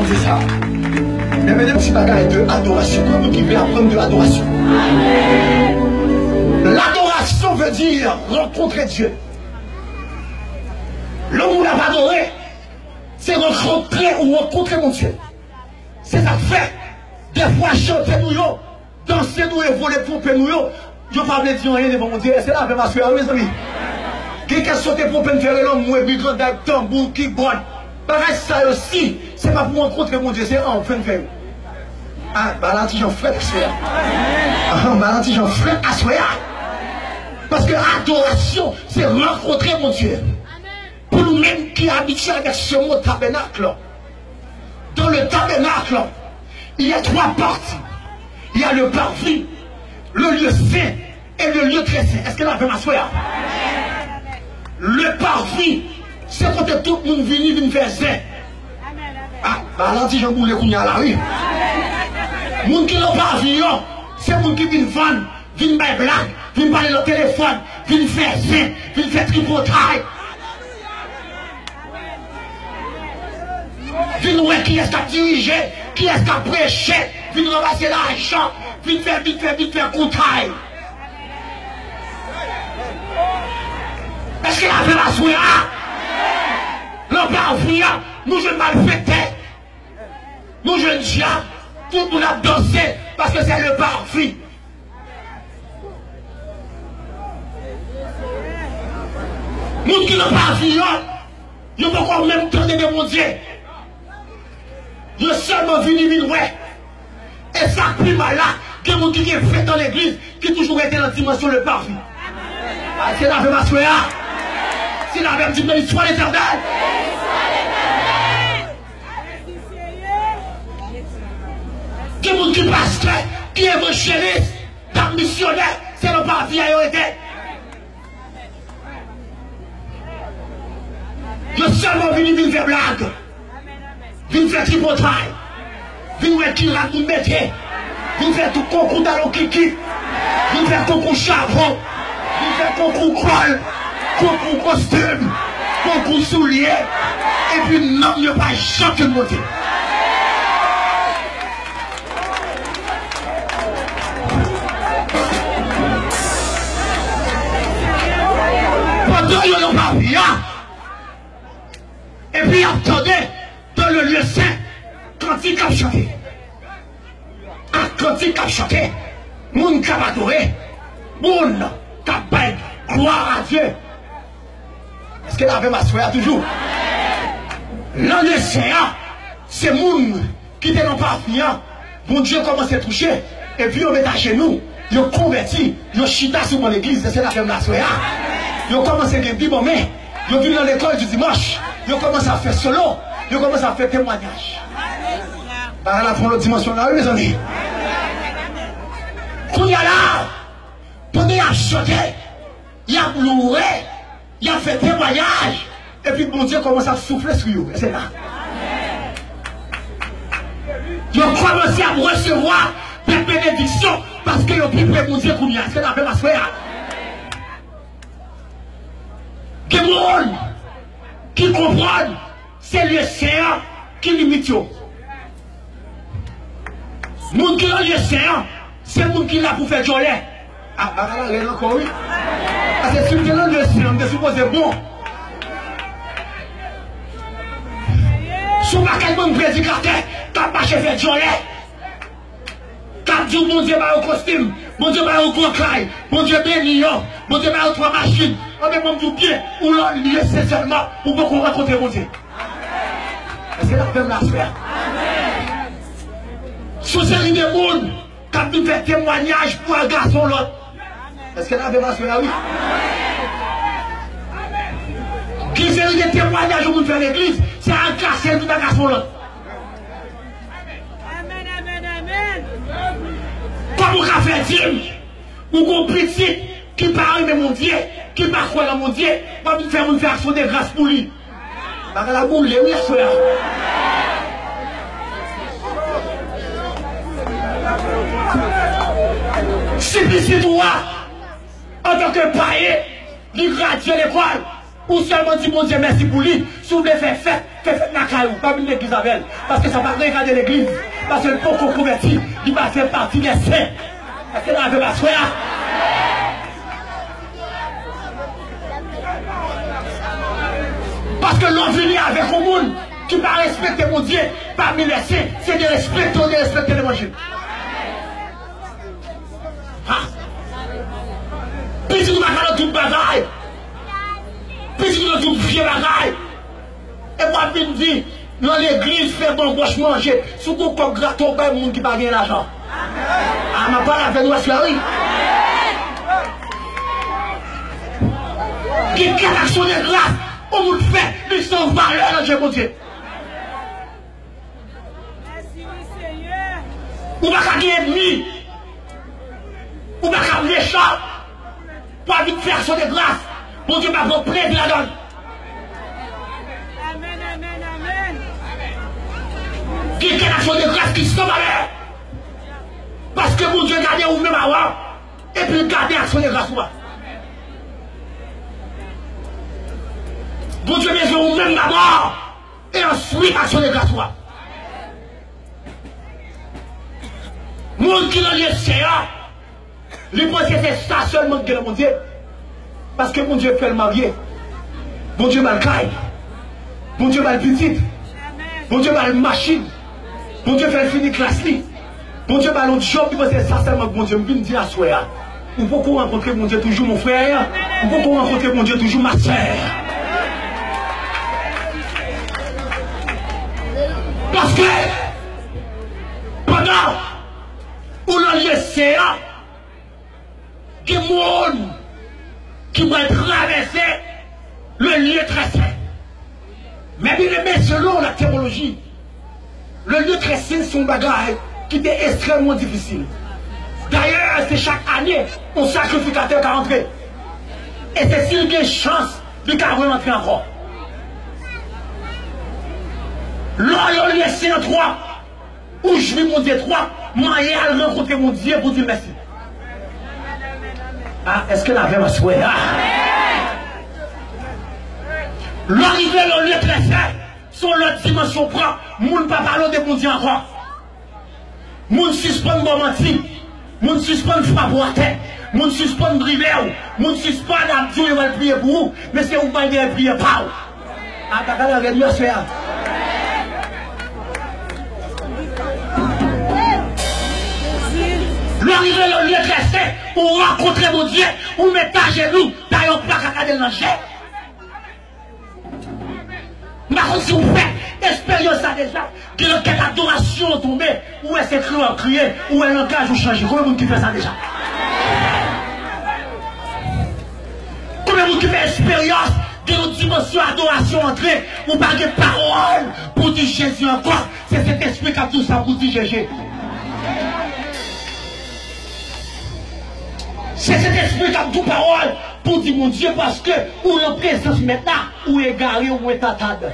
Dieu ça. Mais maintenant, c'est bagaille de adoration. Comment qui veut apprendre de l'adoration? L'adoration veut dire rencontrer Dieu. L'homme où l'a pas adoré, c'est rencontrer ou rencontrer mon Dieu. C'est ça fait. Des fois, chanter nous, danser nous et voler pour nous, je ne vais pas dire rien devant mon Dieu. C'est là que je vais m'assurer, mes amis. Quelqu'un sauter pour faire l'homme, moi, et grand tambour, keyboard. Pareil, ça aussi, c'est pas pour rencontrer mon Dieu, c'est enfin faire. Ah, balanti, j'en frère, assoya. Ah, balanti, j'en frère, assoya. Parce que l'adoration, c'est rencontrer mon Dieu. Pour nous-mêmes qui habitués avec ce mot tabernacle, dans le tabernacle, il y a trois parties. Il y a le parvis, le lieu saint et le lieu très saint. Est-ce que là, je vais m'asseoir? Le parvis, c'est quand tout le monde vient faire saint. Ah, balanti, j'en boule les à la rue. Les gens qui n'ont pas vu, c'est les gens qui viennent vendre, viennent faire blague, viennent parler au téléphone, viennent faire saint, viennent faire tripotaille. Viens voir qui est-ce qui a dirigé, qui est-ce qui a prêché, viens ramasser l'argent, viens faire coutaille. Est-ce qu'il a fait la soirée? L'on parle, nous je mal fêter. Nous jeunes gens, tout le monde a dansé parce que c'est le parfum. Nous qui n'ont pas vu, ils n'ont pas encore même temps de mon Dieu. Ils ont seulement venu ouais. Et ça plus mal là, que mon qui est fait dans l'église, qui toujours été dans la dimension le parfum. C'est la même assoya. C'est la même dimension, soit l'éternel. Que mon qui pasteur, qui est évangéliste, qui missionnaire, c'est le parfum à été. Ils ont seulement venu faire blague. Vin faire tripotaille, vin faire qui la nous mettre, vin faire tout concours dans le kiki, vin faire concours chavon, vin faire concours croix, concours costume, concours souliers, et puis non, il n'y a pas jamais monté. Pendant qu'il n'y a pas bien, et puis attendez, dans le lieu saint, quand il a chanté, quand il a chanté, moun qui a adoré, moun qui a gloire à Dieu. Est-ce qu'elle avait ma soeur toujours? Dans le saint, c'est moun qui était non pas fiant, bon Dieu commence à toucher, et puis on met à genoux, ils ont converti, ils ont chita sur mon église, c'est la femme la soeur. Ils ont commencé à dire bon mais, ils ont venu dans l'école du dimanche, ils ont commencé à faire solo. Je commence à faire témoignage. Par la l'autre dimension là, mes amis. Quand il y a là, pendant qu'il a chanté, il a pleuré, il a fait témoignage, et puis bon Dieu commence à souffler sur eux. C'est là. Ils ont commencé à recevoir des bénédictions parce qu'ils ont pris mon Dieu pour nous. C'est la même affaire. Des gens qui comprennent. C'est le séant qui limite. Moun qui a le séant, c'est moun qui l'a pour faire jolie. Ah, là, là, encore oui. Parce que si vous avez le séant, vous supposez bon. Si vous n'avez pas de prédicateur, tu n'as pas fait jolie. Tu as dit, mon Dieu, va au costume, mon Dieu, va au coquille, mon Dieu, béni, mon Dieu, va aux trois machines. On met mon Dieu, ou l'on lié, c'est seulement pour beaucoup rencontrer mon Dieu. C'est la même affaire. Sous série de monde, quand tu fais témoignage pour un garçon l'autre. Est-ce que la même affaire, oui? Qui série de témoignages pour faire l'église, c'est un garçon pour un garçon l'autre. Amen, amen, amen. Comme on a fait dire, ou qu'on petit qui parle de mon Dieu, qui parle de mon Dieu, on va faire une action de grâce pour lui. Par la boule, oui, frère. Si toi, en tant que païen, il gradue l'école, Ou seulement dit, mon Dieu, merci pour lui. Si vous voulez faire fête dans la caillou, pas une l'église avec elle. Parce que ça va regarder l'église. Parce que le pauvre converti, il va faire partie des saints. Parce que là, il va pas soigner. Parce que l'on vient avec un monde qui va respecter mon Dieu parmi les saints, c'est de respecter l'évangile. Puis si nous avons tout bagaille, puis si nous avons tout vieux bagaille, et moi je me dis, dans l'église, faire bon gauche manger, surtout comme graton, pas le monde qui n'a pas gagné l'argent. Ah, ma parole avec nous, oui. Qui a l'action de grâce, on vous le fait, ils sont valeurs dans Dieu, mon Dieu. Ou pas qu'à gagner ennemi, ou pas qu'à méchant, pour vite faire action de grâce, mon Dieu m'a compris de la donne. Amen, amen, amen. Qui a l'action de grâce qui sont valeurs. Parce que mon Dieu gardait ou même avant, et puis gardait action de grâce. Bon Dieu besoin ou même d'abord, et ensuite action de grâce. Monde qui dans les séances, les pensent que c'est ça seulement que mon Dieu. Parce que mon Dieu fait le marié. Mon Dieu m'a le caille. Mon Dieu m'a le petit. Mon Dieu m'a le machine. Mon Dieu fait le fini classe. Mon Dieu m'a le job qui pense que c'est ça seulement que mon Dieu me dit à soi. Ou pourquoi rencontrer mon Dieu toujours mon frère. Ou pourquoi rencontrer mon Dieu toujours ma soeur. Parce que pendant où l'on y est, il y a des gens qui vont traverser le lieu très saint. Mais bien aimé, selon la théologie, le lieu très saint, c'est un bagage qui était extrêmement difficile. D'ailleurs, c'est chaque année, un sacrificateur qui rentre. Et c'est s'il y a une chance de rentrer encore. Là, il y a 3, où je vais mon Dieu 3, moi, il a rencontré mon Dieu pour dire merci. Ah, est-ce qu'elle avait ma souhait? L'arrivée dans le lieu très saint, sur l'autre dimension propre, moun ne peut pas parler de mon Dieu encore. Moun suspend bon menti, moun suspend frappe à terre, moun suspend driver, moun suspend Dieu il va prier pour vous, mais c'est vous qui allez prier par vous. Ah, t'as qu'à la réunion se faire. L'arrivée dans le lieu très saint, pour rencontrer mon Dieu, ou mettre à genoux, d'ailleurs pas qu'à regarder l'enjeu. Mais si vous faites expérience ça déjà, que l'enquête d'adoration tombe, ou est-ce que vous crier, ou est-ce langage vous changez, combien de monde qui fait ça déjà? Combien de monde qui fait expérience de notre dimension d'adoration entrée, ou pas de parole pour dire Jésus encore, c'est cet esprit qui a tout ça pour dire Jésus. C'est cet esprit qui a toute parole pour dire mon Dieu parce que ou la présence maintenant ou égaré ou est tatade.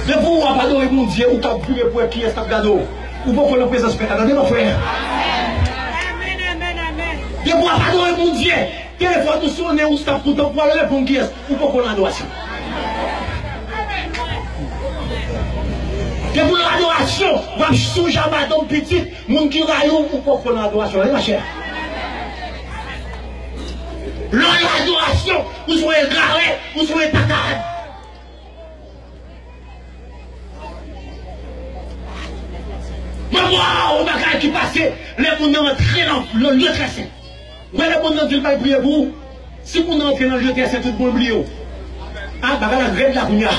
De vous on va adorer mon Dieu ou t'as prié pour qui est ce cadeau ou pour la présence maintenant. Attendez mon frère. Amen, amen, amen. De vous on va adorer mon Dieu. Téléphone nous sonner ou ça pour pour aller pour qui est ou pour l'adoration. Que pour l'adoration, on va souger à madame petite, mon qui raillou ou pour l'adoration, ma chère. L'adoration, vous soyez garé, vous soyez tatade. Mais moi, on va qui passer, les gens entrent dans le lieu très saint. Mais les gens ne pas prier pour vous. Si vous entrez dans le lieu très saint, tout le monde oublie. Ah, bah, la grève de la bouillard.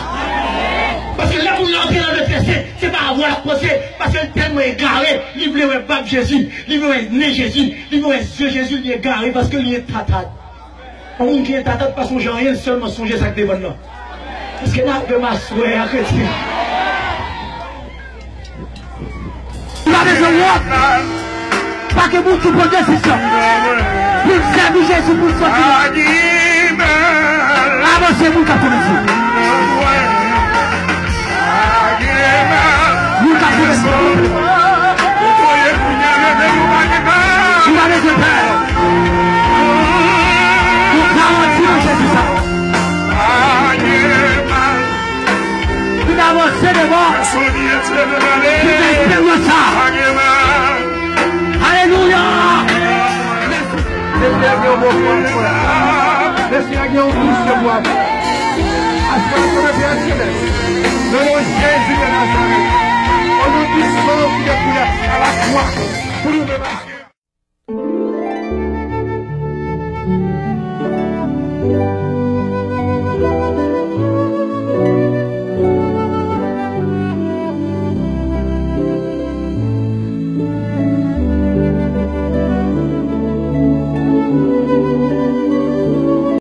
Parce que là, pour l'entrer dans le tracé, c'est pas avoir la pensée, parce que le thème est égaré, il veut un pape Jésus, il veut un né Jésus, il veut un Dieu Jésus, il est égaré parce qu'il est tatade. Un monde qui est tatade, pas songer rien, seulement songer ça que des bonnes. Parce que là, je m'assois à chrétien. Pas besoin de pas que vous qui prenez décision. Pour servir Jésus, pour sortir. Avancez, vous qui connaissez. Vous avez c'est bon. Alléluia. Jésus de Nazareth, au nom du sang qui est coulé à la croix, pour nous